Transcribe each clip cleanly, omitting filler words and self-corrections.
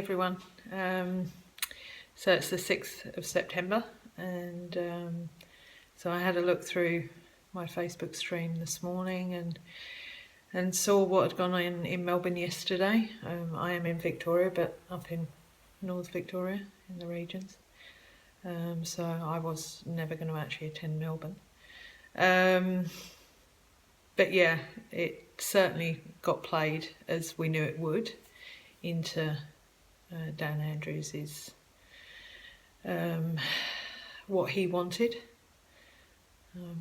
everyone. So it's the 6th of September, and so I had a look through my Facebook stream this morning and saw what had gone on in Melbourne yesterday. I am in Victoria, but up in North Victoria in the regions. So I was never going to actually attend Melbourne. But yeah, it certainly got played, as we knew it would, into Dan Andrews' what he wanted,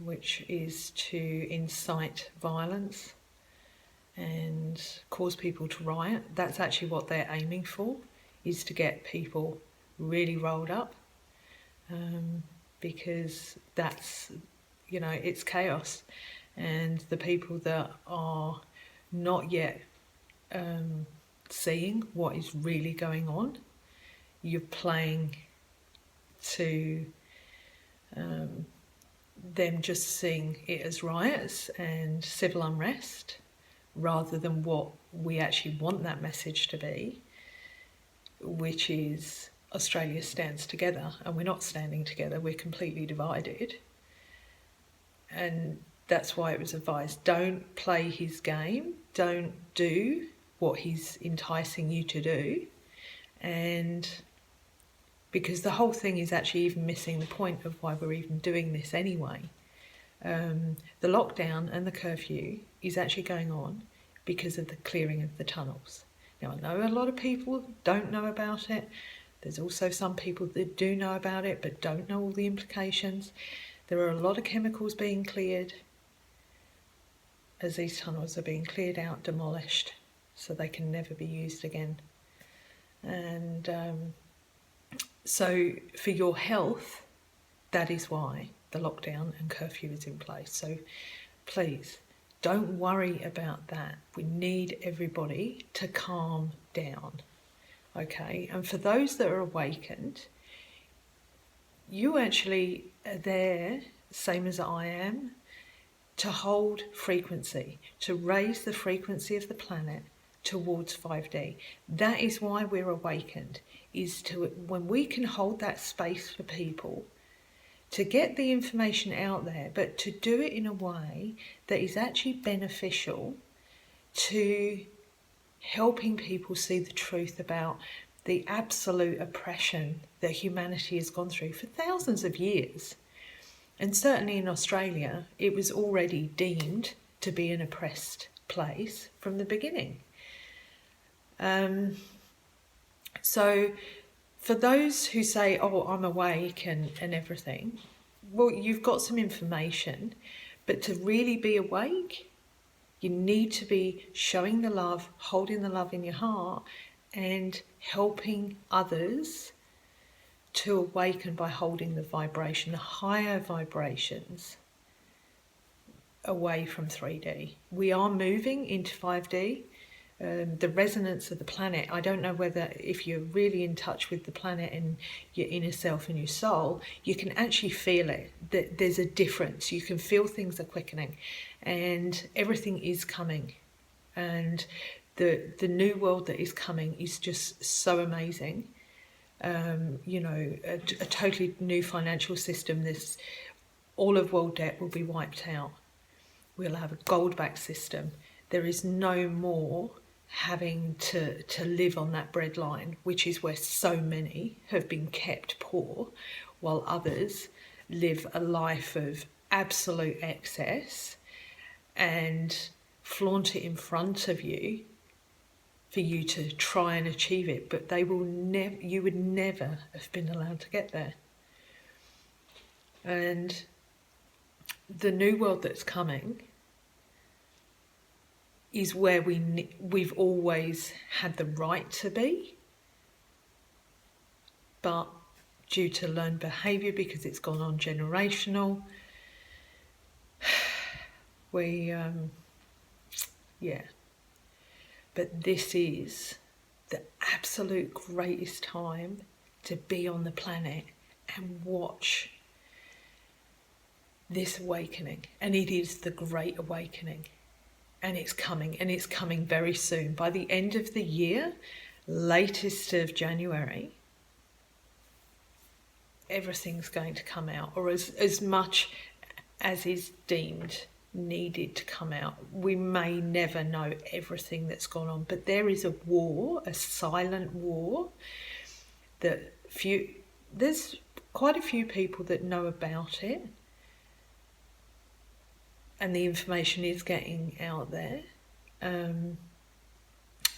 which is to incite violence and cause people to riot. That's actually what they're aiming for, is to get people really rolled up, because that's, it's chaos. And the people that are not yet seeing what is really going on, you're playing to them just seeing it as riots and civil unrest, rather than what we actually want that message to be, which is Australia stands together, and we're not standing together, we're completely divided. And that's why it was advised, don't play his game, don't do what he's enticing you to do, and because the whole thing is actually even missing the point of why we're even doing this anyway. The lockdown and the curfew is actually going on because of the clearing of the tunnels. Now, I know a lot of people don't know about it. There's also some people that do know about it but don't know all the implications. There are a lot of chemicals being cleared as these tunnels are being cleared out, demolished, so they can never be used again. And so for your health, that is why the lockdown and curfew is in place. So please, don't worry about that. We need everybody to calm down, okay? And for those that are awakened, you actually are there, same as I am, to hold frequency, to raise the frequency of the planet towards 5D. That is why we're awakened, is to, when we can hold that space for people, to get the information out there, but to do it in a way that is actually beneficial to helping people see the truth about the absolute oppression that humanity has gone through for thousands of years. And certainly in Australia, it was already deemed to be an oppressed place from the beginning. So for those who say, oh, I'm awake and everything, well, you've got some information, but to really be awake, you need to be showing the love, holding the love in your heart, and helping others to awaken by holding the vibration, the higher vibrations, away from 3D. We are moving into 5D. The resonance of the planet, I don't know whether, if you're really in touch with the planet and your inner self and your soul, you can actually feel it, that there's a difference. You can feel things are quickening, and everything is coming. And the new world that is coming is just so amazing. A totally new financial system. All of world debt will be wiped out. We'll have a gold-backed system. There is no more having to live on that breadline, which is where so many have been kept poor, while others live a life of absolute excess and flaunt it in front of you for you to try and achieve it, but you would never have been allowed to get there. And the new world that's coming is where we've always had the right to be, but due to learned behaviour, because it's gone on generational, But this is the absolute greatest time to be on the planet and watch this awakening. And it is the Great Awakening. And it's coming very soon. By the end of the year, latest of January, everything's going to come out, or as much as is deemed needed to come out. We may never know everything that's gone on, but there is a war, a silent war, that there's quite a few people that know about it, and the information is getting out there, and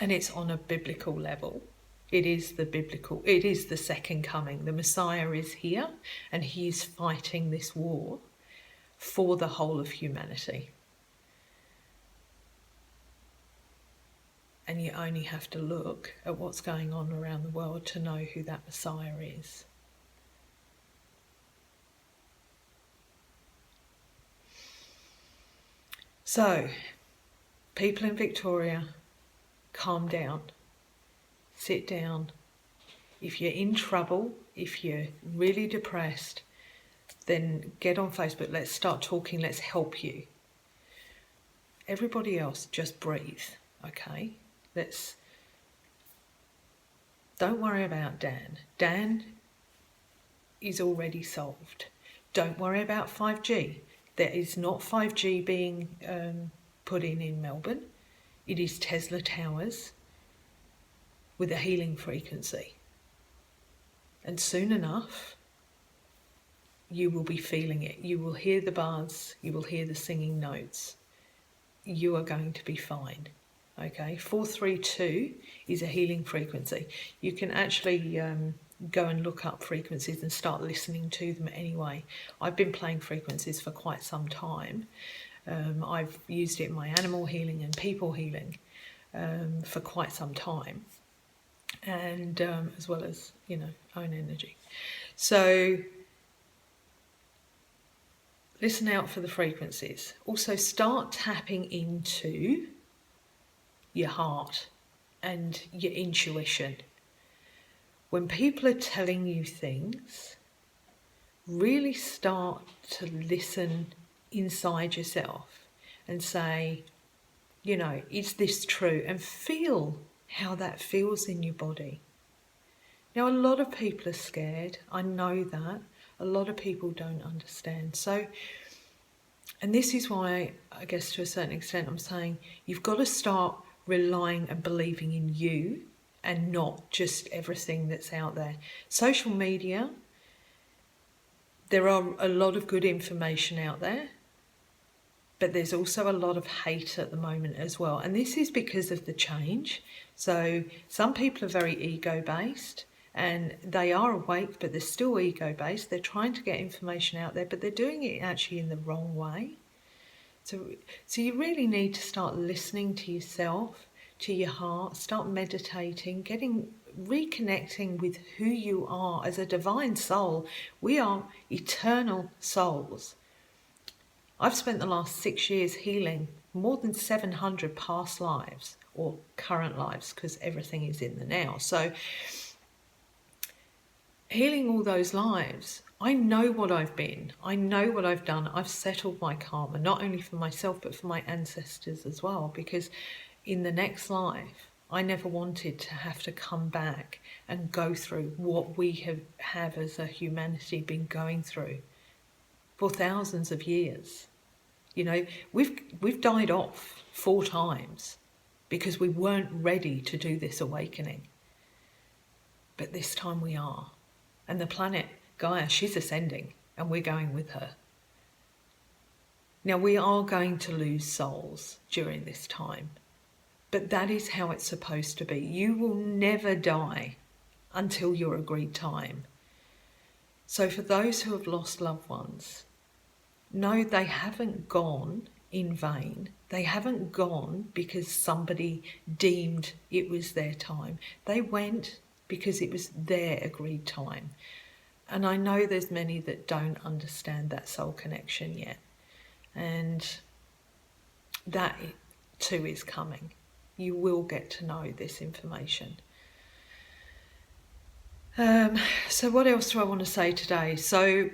it's on a biblical level. It is the second coming. The Messiah is here, and he's fighting this war for the whole of humanity. And you only have to look at what's going on around the world to know who that Messiah is. So, people in Victoria, calm down, sit down. If you're in trouble, if you're really depressed, then get on Facebook, let's start talking, let's help you. Everybody else, just breathe, okay? Don't worry about Dan. Dan is already solved. Don't worry about 5G. There is not 5G being put in Melbourne. It is Tesla towers with a healing frequency. And soon enough, you will be feeling it. You will hear the bars, you will hear the singing notes. You are going to be fine. Okay, 432 is a healing frequency. You can actually go and look up frequencies and start listening to them anyway. I've been playing frequencies for quite some time. I've used it in my animal healing and people healing for quite some time, and as well as, own energy. So listen out for the frequencies. Also start tapping into your heart and your intuition. When people are telling you things, really start to listen inside yourself and say, is this true? And feel how that feels in your body. Now, a lot of people are scared. I know that. A lot of people don't understand. So, and this is why, I guess to a certain extent, I'm saying you've got to start relying and believing in you and not just everything that's out there. Social media, there are a lot of good information out there, but there's also a lot of hate at the moment as well. And this is because of the change. So some people are very ego-based and they are awake, but they're still ego-based. They're trying to get information out there, but they're doing it actually in the wrong way. So you really need to start listening to yourself, to your heart, start meditating, reconnecting with who you are as a divine soul. We are eternal souls. I've spent the last 6 years healing more than 700 past lives, or current lives, because everything is in the now. So healing all those lives, I know what I've been. I know what I've done. I've settled my karma, not only for myself, but for my ancestors as well, because in the next life, I never wanted to have to come back and go through what we have as a humanity been going through for thousands of years. We've died off 4 times because we weren't ready to do this awakening. But this time we are. And the planet Gaia, she's ascending and we're going with her. Now, we are going to lose souls during this time, but that is how it's supposed to be. You will never die until your agreed time. So for those who have lost loved ones, know they haven't gone in vain. They haven't gone because somebody deemed it was their time. They went because it was their agreed time. And I know there's many that don't understand that soul connection yet. And that too is coming. You will get to know this information. So what else do I want to say today? So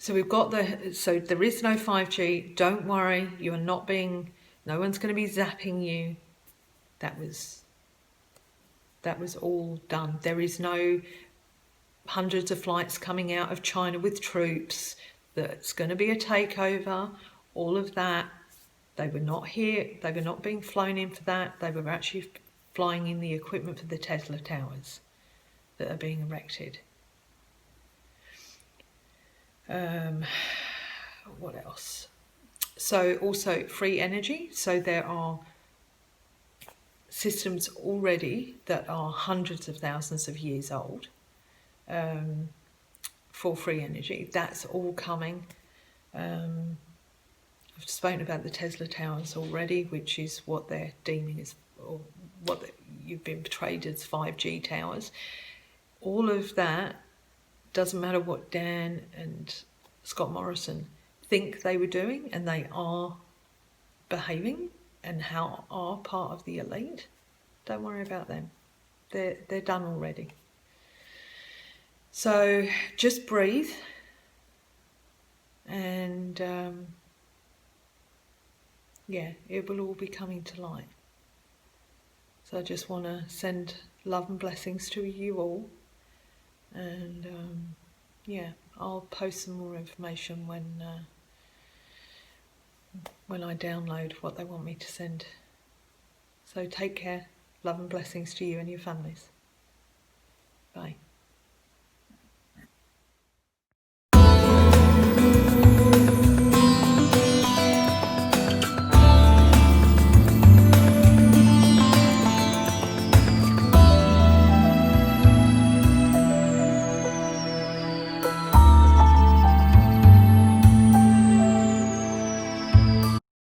we've got so there is no 5G. Don't worry, no one's going to be zapping you. That was all done. There is no hundreds of flights coming out of China with troops. That's going to be a takeover. All of that. They were not here. They were not being flown in for that. They were actually flying in the equipment for the Tesla towers that are being erected. What else? So also free energy. So there are systems already that are hundreds of thousands of years old for free energy. That's all coming. I've spoken about the Tesla towers already, which is what they're deeming as, or what you've been portrayed as 5G towers. All of that, doesn't matter what Dan and Scott Morrison think they were doing, and they are behaving and how are part of the elite. Don't worry about them. They're done already. So just breathe, and yeah, it will all be coming to light. So I just want to send love and blessings to you all, and yeah, I'll post some more information when I download what they want me to send. So take care, love and blessings to you and your families. Bye.